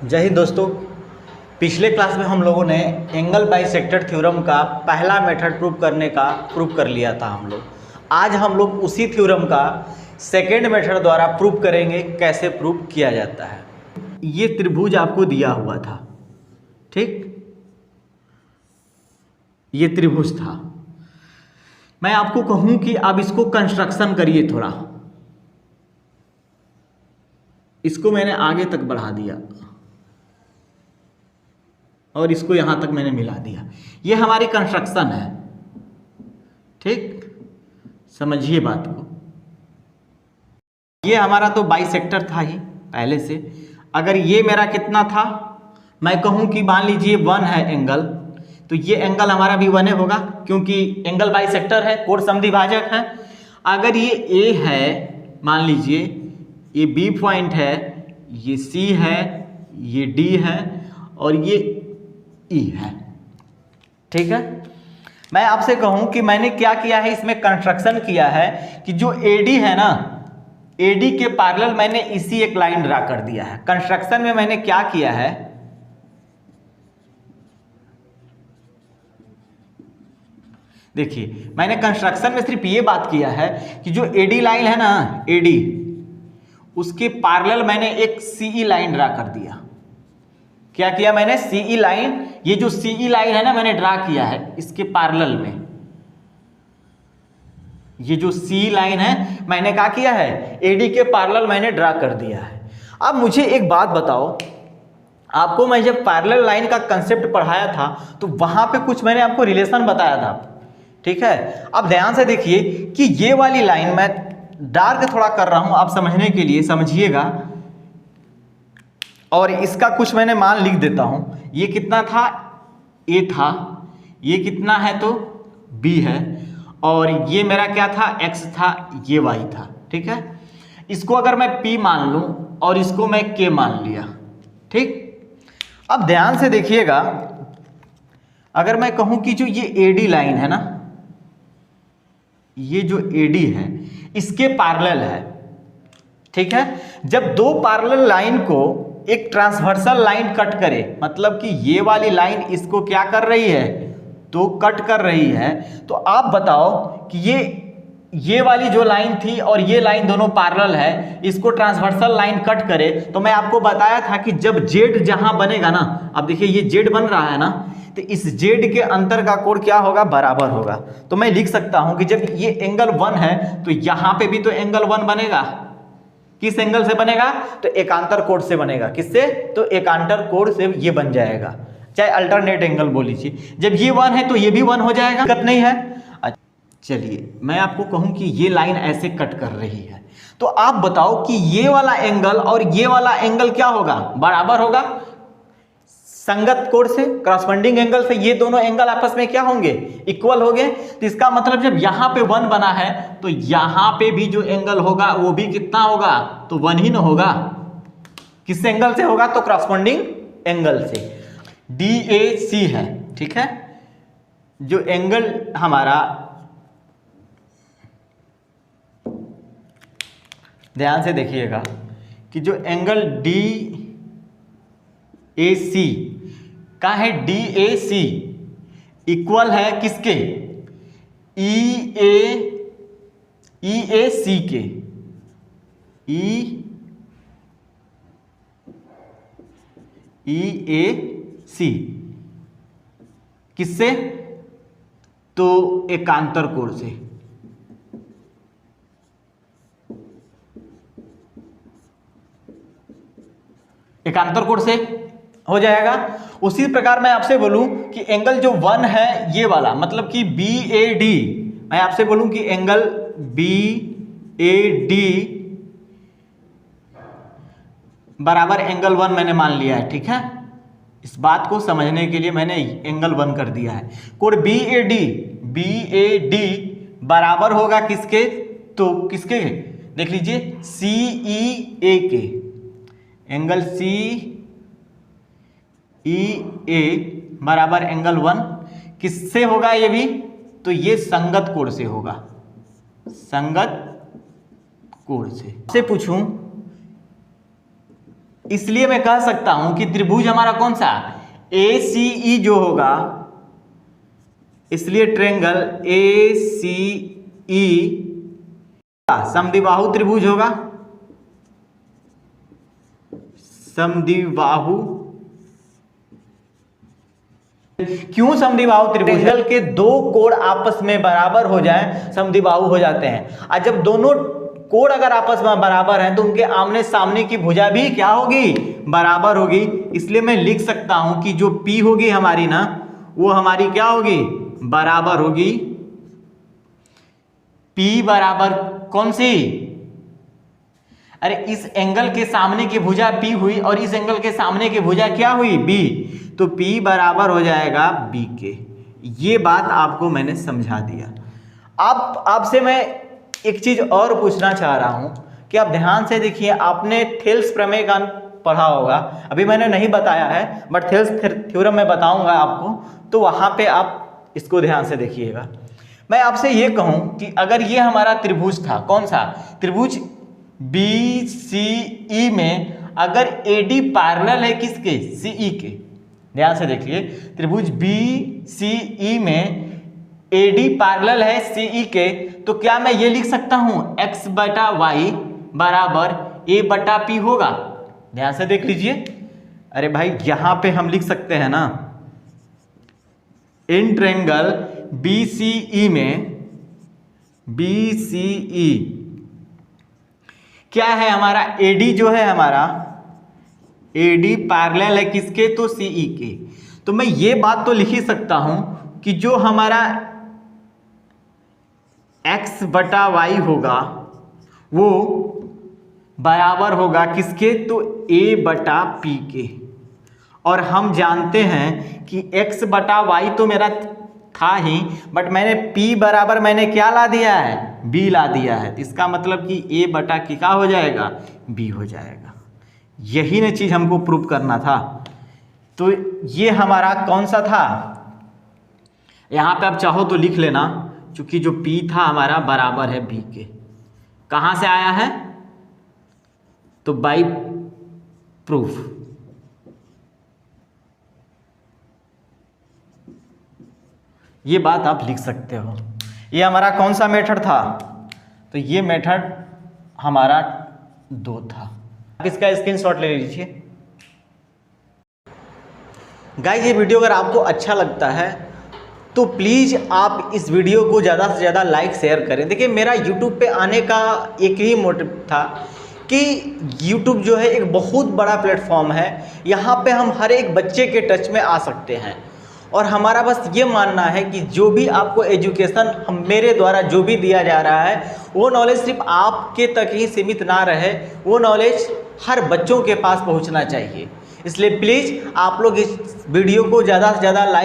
जय हिंद दोस्तों। पिछले क्लास में हम लोगों ने एंगल बाइसेक्टर थ्योरम का पहला मेथड प्रूव कर लिया था हम लोग। आज हम लोग उसी थ्योरम का सेकेंड मेथड द्वारा प्रूव करेंगे कैसे प्रूव किया जाता है। ये त्रिभुज आपको दिया हुआ था, ठीक, ये त्रिभुज था। मैं आपको कहूं कि अब इसको कंस्ट्रक्शन करिए थोड़ा, इसको मैंने आगे तक बढ़ा दिया और इसको यहां तक मैंने मिला दिया। ये हमारी कंस्ट्रक्शन है, ठीक, समझिए बात को। ये हमारा तो बाइसेक्टर था ही पहले से। अगर ये मेरा कितना था, मैं कहूं कि मान लीजिए 1 है एंगल, तो ये एंगल हमारा भी 1 होगा क्योंकि एंगल बाइसेक्टर है, कोण समद्विभाजक है। अगर ये A है, मान लीजिए ये B पॉइंट है, ये C है, ये D है और ये E है, ठीक है। मैं आपसे कहूं कि मैंने क्या किया है, इसमें कंस्ट्रक्शन किया है कि जो AD है ना, AD के पैरेलल मैंने इसी एक लाइन ड्रा कर दिया है। कंस्ट्रक्शन में मैंने क्या किया है, देखिए मैंने कंस्ट्रक्शन में सिर्फ ये बात किया है कि जो AD लाइन है ना, AD, उसके पैरेलल मैंने एक CE लाइन ड्रा कर दिया। क्या किया मैंने, CE लाइन, ये जो CE लाइन है ना मैंने ड्रा किया है इसके पैरेलल में। ये जो CE लाइन है मैंने क्या किया है, AD के पैरेलल मैंने ड्रा कर दिया है। अब मुझे एक बात बताओ, आपको मैं जब पैरेलल लाइन का कंसेप्ट पढ़ाया था तो वहां पे कुछ मैंने आपको रिलेशन बताया था, ठीक है। अब ध्यान से देखिए कि ये वाली लाइन मैं डार्क थोड़ा कर रहा हूं आप समझने के लिए, समझिएगा। और इसका कुछ मैंने मान लिख देता हूं। ये कितना था, A था, ये कितना है तो B है, और ये मेरा क्या था, X था, ये Y था, ठीक है। इसको अगर मैं P मान लूं और इसको मैं K मान लिया, ठीक। अब ध्यान से देखिएगा, अगर मैं कहूं कि जो ये AD लाइन है ना, ये जो AD है इसके पैरेलल है, ठीक है। जब दो पैरेलल लाइन को एक ट्रांसवर्सल लाइन कट करे, मतलब कि ये वाली लाइन इसको क्या कर रही है, तो कट कर रही है, तो आप बताओ कि ये वाली जो लाइन थी और ये लाइन दोनों पैरेलल है, इसको ट्रांसवर्सल लाइन कट करे, तो मैं आपको बताया था कि जब जेड जहां बनेगा ना, अब देखिए ये जेड बन रहा है ना, तो इस जेड के अंतर का कोण क्या होगा, बराबर होगा। तो मैं लिख सकता हूं कि जब ये एंगल 1 है तो यहां पे भी तो एंगल 1 बनेगा। किस एंगल से बनेगा, तो एकांतर कोण से बनेगा। किससे, तो एकांतर कोण से ये बन जाएगा, चाहे अल्टरनेट एंगल बोल लीजिए। जब ये 1 है तो ये भी 1 हो जाएगा, दिक्कत नहीं है। चलिए मैं आपको कहूं कि ये लाइन ऐसे कट कर रही है, तो आप बताओ कि ये वाला एंगल और ये वाला एंगल क्या होगा, बराबर होगा संगत कोण से, करस्पॉन्डिंग एंगल से। ये दोनों एंगल आपस में क्या होंगे, इक्वल होंगे। तो इसका मतलब जब यहां पे 1 बना है तो यहां पे भी जो एंगल होगा वो भी कितना होगा, तो 1 ही ना होगा। किस एंगल से होगा, तो करस्पॉन्डिंग एंगल से। DAC है, ठीक है। जो एंगल हमारा, ध्यान से देखिएगा कि जो एंगल DAC का है, DAC इक्वल है किसके, EAC के, EAC किससे, तो एकांतर कोण से। एकांतर कोण से हो जाएगा। उसी प्रकार मैं आपसे बोलूं कि एंगल जो 1 है ये वाला, मतलब कि BAD, मैं आपसे बोलूं कि एंगल BAD बराबर एंगल 1 मैंने मान लिया है, ठीक है। इस बात को समझने के लिए मैंने एंगल 1 कर दिया है। कोण BAD बराबर होगा किसके, तो किसके, देख लीजिए CEA के। एंगल CEA बराबर एंगल 1 किससे होगा, ये भी तो ये संगत कोण से होगा, संगत कोण से पूछूं इसलिए मैं कह सकता हूं कि त्रिभुज हमारा कौन सा ACE जो होगा, इसलिए ट्रायंगल ACE समद्विबाहु त्रिभुज होगा। समद्विबाहु क्यों समद्विबाहु त्रिभुज? ट्रायंगल के दो कोण आपस में बराबर हो जाएं समद्विबाहु हो जाते हैं, और जब दोनों कोण अगर आपस में बराबर हैं तो उनके आमने सामने की भुजा भी क्या होगी, बराबर होगी। इसलिए मैं लिख सकता हूं कि जो P होगी हमारी ना, वो हमारी क्या होगी, बराबर होगी P बराबर कौन सी, अरे इस एंगल के सामने की भुजा P हुई और इस एंगल के सामने की भुजा क्या हुई, B, तो P बराबर हो जाएगा B के। ये बात आपको मैंने समझा दिया। अब आपसे मैं एक चीज और पूछना चाह रहा हूं कि आप ध्यान से देखिए, आपने थेल्स प्रमेय का पढ़ा होगा, अभी मैंने नहीं बताया है बट थेल्स थ्योरम मैं बताऊंगा आपको, तो वहां पे आप इसको ध्यान से देखिएगा। मैं आपसे ये कहूं कि अगर ये हमारा त्रिभुज था, कौन सा त्रिभुज, BCE में अगर AD पैरेलल है किसके, CE के, ध्यान से देखिए, त्रिभुज BCE में AD पैरेलल है CE के, तो क्या मैं ये लिख सकता हूं x बटा y बराबर a बटा p होगा। ध्यान से देख लीजिए, अरे भाई यहां पे हम लिख सकते हैं ना, इन ट्रायंगल BCE में, BCE क्या है हमारा, AD जो है हमारा, AD पैरेलल है किसके, तो CE के। तो मैं ये बात तो लिख ही सकता हूं कि जो हमारा x बटा y होगा वो बराबर होगा किसके, तो a बटा p के। और हम जानते हैं कि x बटा y तो मेरा था ही, बट मैंने p बराबर मैंने क्या ला दिया है, b ला दिया है। इसका मतलब कि a बटा क्या हो जाएगा, b हो जाएगा। यही ना चीज हमको प्रूव करना था। तो ये हमारा कौन सा था, यहां पे आप चाहो तो लिख लेना, क्योंकि जो p था हमारा बराबर है b के। कहां से आया है, तो बाई प्रूफ। ये बात आप लिख सकते हो। ये हमारा कौन सा मेथड था, तो ये मेथड हमारा 2 था। आप इसका स्क्रीनशॉट ले लीजिए। गाइस ये वीडियो अगर आपको अच्छा लगता है तो प्लीज़ आप इस वीडियो को ज़्यादा से ज़्यादा लाइक शेयर करें। देखिए मेरा यूट्यूब पे आने का एक ही मोटिव था कि यूट्यूब जो है एक बहुत बड़ा प्लेटफॉर्म है, यहाँ पे हम हर एक बच्चे के टच में आ सकते हैं। और हमारा बस ये मानना है कि जो भी आपको एजुकेशन हम मेरे द्वारा जो भी दिया जा रहा है, वो नॉलेज सिर्फ आपके तक ही सीमित ना रहे, वो नॉलेज हर बच्चों के पास पहुंचना चाहिए। इसलिए प्लीज़ आप लोग इस वीडियो को ज़्यादा से ज़्यादा लाइक